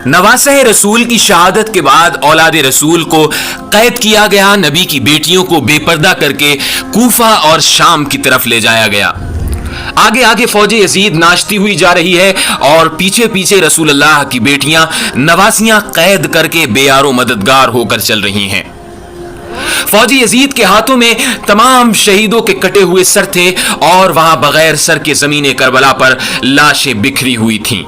नवासे रसूल की शहादत के बाद औलाद रसूल को कैद किया गया। नबी की बेटियों को बेपर्दा करके कूफा और शाम की तरफ ले जाया गया। आगे आगे फौजे यजीद नाचती हुई जा रही है और पीछे पीछे रसूलुल्लाह की बेटियां नवासियां कैद करके बेयारो मददगार होकर चल रही हैं। फौजी यजीद के हाथों में तमाम शहीदों के कटे हुए सर थे और वहां बगैर सर के जमीन करबला पर लाशें बिखरी हुई थीं।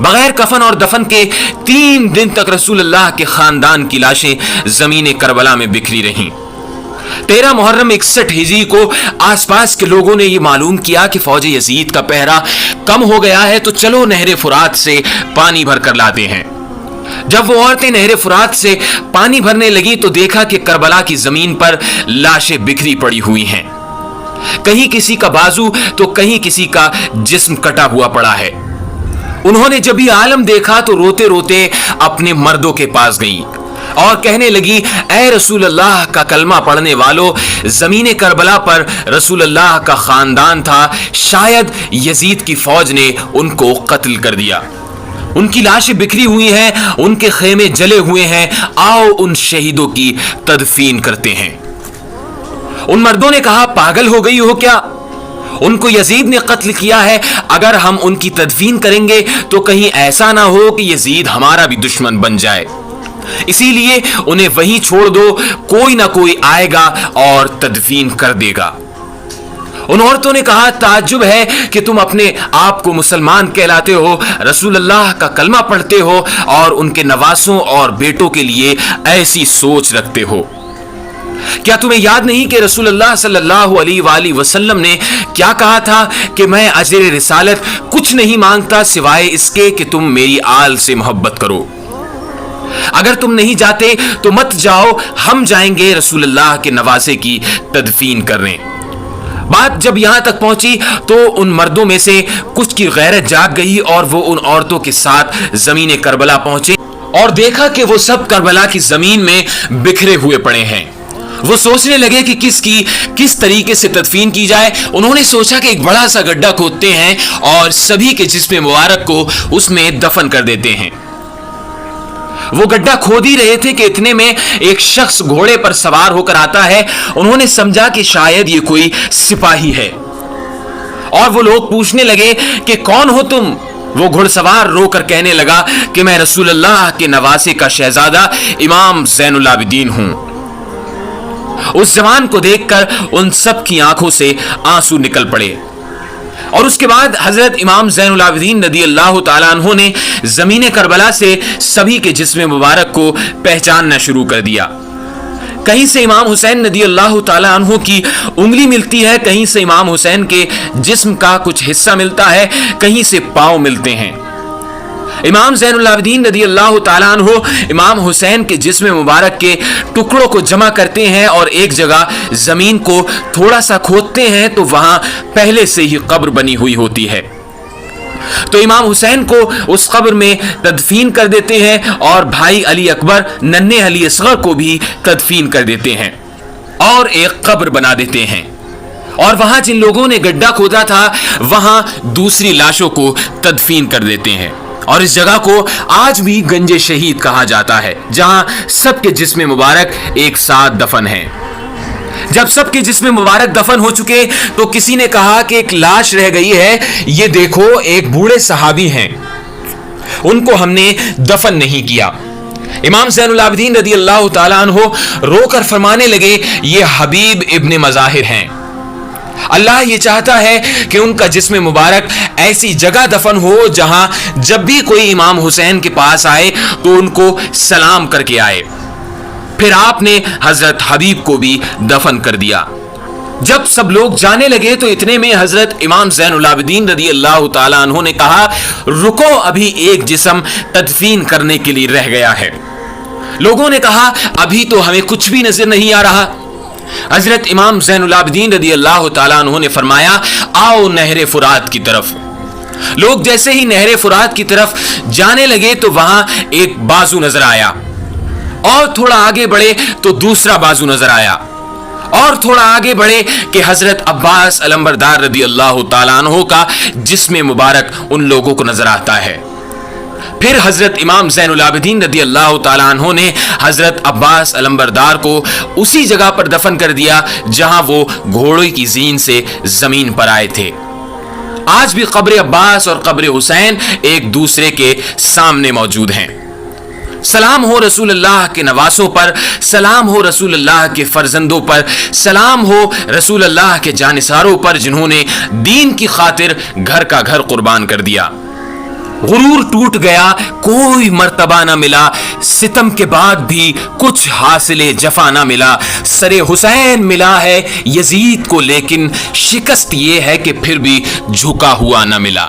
बगैर कफन और दफन के 3 दिन तक रसूलुल्लाह के खानदान की लाशें जमीन करबला में बिखरी रहीं। 13 मुहर्रम 61 हिजरी को आसपास के लोगों ने यह मालूम किया कि फौज यजीद का पहरा कम हो गया है, तो चलो नहर फुरात से पानी भर कर लाते हैं। जब वो औरतें नहर फुरात से पानी भरने लगी तो देखा कि करबला की जमीन पर लाशें बिखरी पड़ी हुई हैं। कहीं किसी का बाजू तो कहीं किसी का जिस्म कटा हुआ पड़ा है। उन्होंने जब ये आलम देखा तो रोते रोते अपने मर्दों के पास गई और कहने लगी, ऐ रसूलुल्लाह का कलमा पढ़ने वालों, जमीन करबला पर रसूलुल्लाह का खानदान था, शायद यजीद की फौज ने उनको कत्ल कर दिया। उनकी लाशें बिखरी हुई हैं, उनके खेमे जले हुए हैं, आओ उन शहीदों की तदफीन करते हैं। उन मर्दों ने कहा, पागल हो गई हो क्या? उनको यजीद ने कत्ल किया है, अगर हम उनकी तदफीन करेंगे तो कहीं ऐसा ना हो कि यजीद हमारा भी दुश्मन बन जाए, इसीलिए उन्हें वहीं छोड़ दो, कोई ना कोई आएगा और तदफीन कर देगा। उन औरतों ने कहा, ताज्जुब है कि तुम अपने आप को मुसलमान कहलाते हो, रसूलुल्लाह का कलमा पढ़ते हो और उनके नवासों और बेटों के लिए ऐसी सोच रखते हो। क्या तुम्हें याद नहीं कि रसूलुल्लाह सल्लल्लाहु अलैहि वसल्लम ने क्या कहा था कि मैं अजर रिसालत कुछ नहीं मांगता सिवाय इसके कि तुम मेरी आल से मोहब्बत करो। अगर तुम नहीं जाते तो मत जाओ, हम जाएंगे रसूलुल्लाह के नवासे की तदफीन करने। बात जब यहां तक पहुंची तो उन मर्दों में से कुछ की गैरत जाग गई और वो उन औरतों के साथ जमीन करबला पहुंचे और देखा कि वो सब करबला की जमीन में बिखरे हुए पड़े हैं। वो सोचने लगे कि किस तरीके से तदफीन की जाए। उन्होंने सोचा कि एक बड़ा सा गड्ढा खोदते हैं और सभी के जिस्म मुबारक को उसमें दफन कर देते हैं। वो गड्ढा खोद ही रहे थे कि इतने में एक शख्स घोड़े पर सवार होकर आता है। उन्होंने समझा कि शायद ये कोई सिपाही है और वो लोग पूछने लगे कि कौन हो तुम? वो घुड़सवार रोकर कहने लगा कि मैं रसूलुल्लाह के नवासे का शहजादा इमाम ज़ैनुल आबिदीन हूं। उस जवान को देखकर उन सब की आंखों से आंसू निकल पड़े और उसके बाद हजरत इमाम ज़ैनुल आबिदीन रज़ी अल्लाह तआला अन्हु ने जमीन करबला से सभी के जिस्म मुबारक को पहचानना शुरू कर दिया। कहीं से इमाम हुसैन रज़ी अल्लाह तआला अन्हु की उंगली मिलती है, कहीं से इमाम हुसैन के जिस्म का कुछ हिस्सा मिलता है, कहीं से पांव मिलते हैं। इमाम ज़ैनुल आबिदीन रज़ी अल्लाह तआला अन्हु इमाम हुसैन के जिस्म मुबारक के टुकड़ों को जमा करते हैं और एक जगह जमीन को थोड़ा सा खोदते हैं तो वहां पहले से ही कब्र बनी हुई होती है। तो इमाम हुसैन को उस कब्र में तदफीन कर देते हैं और भाई अली अकबर नन्हे अली असगर को भी तदफीन कर देते हैं और एक कब्र बना देते हैं। और वहां जिन लोगों ने गड्ढा खोदा था वहां दूसरी लाशों को तदफीन कर देते हैं और इस जगह को आज भी गंजे शहीद कहा जाता है, जहां सबके जिस्म मुबारक एक साथ दफन हैं। जब सबके जिस्म मुबारक दफन हो चुके तो किसी ने कहा कि एक लाश रह गई है, ये देखो एक बूढ़े सहाबी हैं, उनको हमने दफन नहीं किया। इमाम ज़ैनुल आबिदीन रज़ी अल्लाह तआला अन्हु रोकर फरमाने लगे, ये हबीब इब्ने मज़ाहिर हैं। अल्लाह ये चाहता है कि उनका जिस्म मुबारक ऐसी जगह दफन हो जहां जब भी कोई इमाम हुसैन के पास आए तो उनको सलाम करके आए। फिर आपने हजरत हबीब को भी दफन कर दिया। जब सब लोग जाने लगे तो इतने में हजरत इमाम ज़ैनुल आबिदीन रज़ी अल्लाह तआला अन्हु ने कहा, रुको, अभी एक जिस्म तदफीन करने के लिए रह गया है। लोगों ने कहा, अभी तो हमें कुछ भी नजर नहीं आ रहा। हजरत इमाम ज़ैनुल आबिदीन रज़ी अल्लाह तआला अन्हु ने फरमाया, आओ नहर फुरात की तरफ। लोग जैसे ही नहर फुरात की तरफ जाने लगे तो वहां एक बाजू नजर आया और थोड़ा आगे बढ़े तो दूसरा बाजू नजर आया और थोड़ा आगे बढ़े कि हजरत अब्बास अलंबरदार रज़ी अल्लाह तआला अन्हु का जिस्म मुबारक उन लोगों को नजर आता है। پھر حضرت امام زین العابدین رضی اللہ تعالیٰ عنہ نے حضرت عباس علمبردار کو اسی جگہ پر دفن کر دیا جہاں وہ گھوڑے کی زین سے زمین پر آئے تھے۔ آج بھی قبر عباس اور قبر حسین ایک دوسرے کے سامنے موجود ہیں۔ سلام ہو رسول اللہ کے نواسوں پر، سلام ہو رسول اللہ کے فرزندوں پر، سلام ہو رسول اللہ کے جانثاروں پر جنہوں نے دین کی خاطر گھر کا گھر قربان کر دیا۔ غرور ٹوٹ گیا، کوئی مرتبہ نہ ملا، ستم کے بعد بھی کچھ حاصل جفا نہ ملا، سر حسین ملا ہے یزید کو لیکن شکست یہ ہے کہ پھر بھی جھکا ہوا نہ ملا۔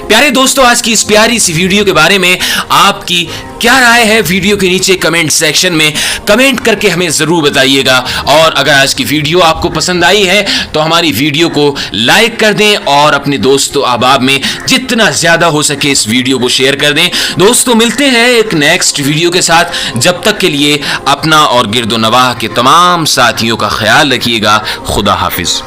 پیارے دوستو، آج کی اس پیاری سی ویڈیو کے بارے میں آپ کی کیا رائے ہے؟ ویڈیو کے نیچے کمنٹ سیکشن میں کمنٹ کر کے ہمیں ضرور بتائیے گا، اور اگر آج کی ویڈیو آپ کو پسند آئی ہے تو ہماری ویڈیو کو لائک کر دیں اور اپنے دوست و احباب میں جتنا زیادہ ہو سکے اس ویڈیو کو شیئر کر دیں۔ دوستو، ملتے ہیں ایک نیکسٹ ویڈیو کے ساتھ، جب تک کے لیے اپنا اور گرد و نواح کے تمام ساتھیوں کا خیال رکھیے گا۔ خدا حافظ۔